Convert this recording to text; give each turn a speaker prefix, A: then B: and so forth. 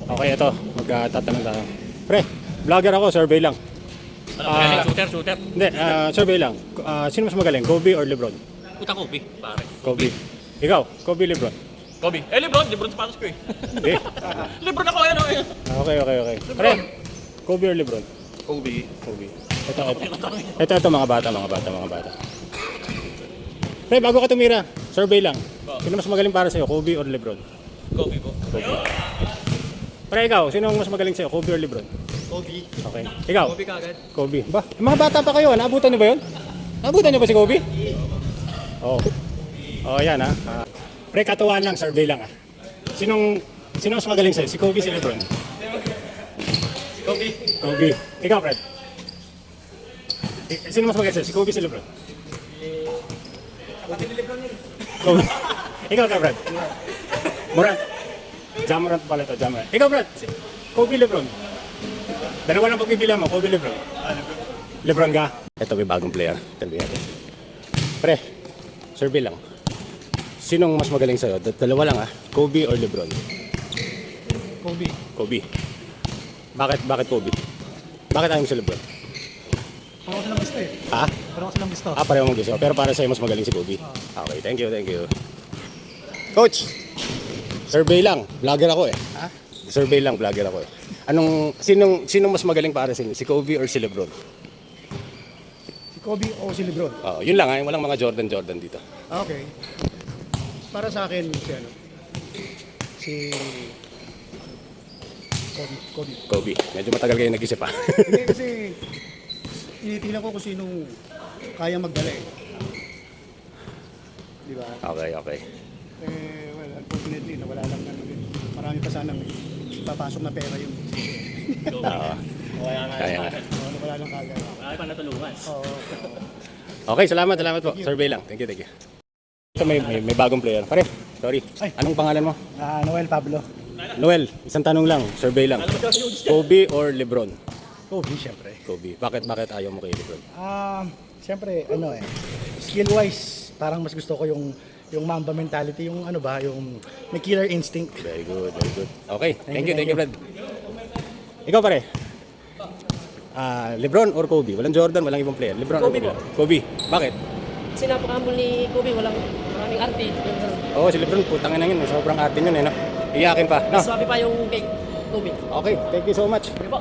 A: Okay, ito. Magtatanong tayo. Pre, vlogger ako, survey lang.
B: Ano, magaling? Shooter?
A: Hindi, survey lang. Sino mas magaling, Kobe or LeBron?
B: Puta Kobe, pare.
A: Kobe. Ikaw, Kobe, LeBron?
B: Kobe. Lebron. Lebron sa patas ko eh.
A: Hindi.
B: Lebron ako yan, eh.
A: Okay. Pre, Kobe or LeBron?
B: Kobe.
A: Kobe. Ito, mga bata. Pre, bago ka tumira, survey lang. Sino mas magaling para sa'yo, Kobe or LeBron?
B: Kobe po.
A: Pre, ikaw, sino mas magaling sa'yo, Kobe or LeBron?
B: Kobe.
A: Okay. Ikaw?
B: Kobe kagad.
A: Kobe. Ba, mga bata pa kayo, naabutan niyo ba yun? Naabutan niyo ba si Kobe? Oo. Oh, yan ha. Pre, katuwaan lang, survey lang ha. Sino mas magaling sa'yo? Si Kobe, si LeBron?
B: Kobe.
A: Kobe. Ikaw, Fred? Sino mas magaling sa'yo? Si Kobe, si LeBron? Kobe. Ikaw ka, Fred? Morant. Jamorant pala ito, Jamorant. Ikaw, Fred? Kobe, LeBron? Dalawa lang pagpipilihan mo, Kobe, LeBron? LeBron ka? Ito may bagong player. Talbi natin. Pre, survey lang. Sinong mas magaling sa'yo? Dalawa lang Kobe or LeBron?
C: Kobe.
A: Kobe. Bakit Kobe? Bakit ayaw mo sa LeBron?
C: Parang silang gusto eh.
A: Ha?
C: Parang silang gusto.
A: Pareho mong gusto. Pero para sa'yo mas magaling si Kobe. Okay, thank you. Coach, survey lang. Vlogger ako eh.
C: Ha?
A: Survey lang, vlogger ako eh. Sinong mas magaling para sa inyo? Si Kobe or si LeBron?
C: Si Kobe o si Lebron?
A: Yun lang walang mga Jordan dito.
C: Okay. Para sa akin, si Kobe.
A: Kobe. Medyo matagal kayo nag-isip ha.
C: Hindi kasi tinitingnan ko kung sinong kaya magdala eh. Di ba?
A: Okay.
C: Well, unfortunately, nawala lang na marami pa sanang papasok na pera yung
A: Oo. Kaya nga.
C: nawala lang kagad.
B: Marami pa natulungan.
C: Oo.
A: Okay, salamat po. Survey lang. Thank you. Ito may bagong player. Pare, sorry.
C: Ay.
A: Anong pangalan mo?
C: Noel Pablo.
A: Noel, isang tanong lang. Survey lang. Kobe or LeBron?
C: Kobe, syempre.
A: Kobe. Bakit ayaw mo kay LeBron?
C: Syempre, skill-wise, parang mas gusto ko yung Mamba mentality, yung yung may killer instinct.
A: Very good. Okay, thank you, Brad. Ikaw pare. LeBron or Kobe? Walang Jordan, walang ibang player. LeBron
D: Kobe
A: or Kobe? Bakit?
D: Kasi napaka-humble ni Kobe, maraming arte.
A: Oo, si LeBron, putangin na yun. Sobrang arte yun no? Iyakin pa. No?
D: Swabe pa yung kay Kobe.
A: Okay, thank you so much.
D: Sige po.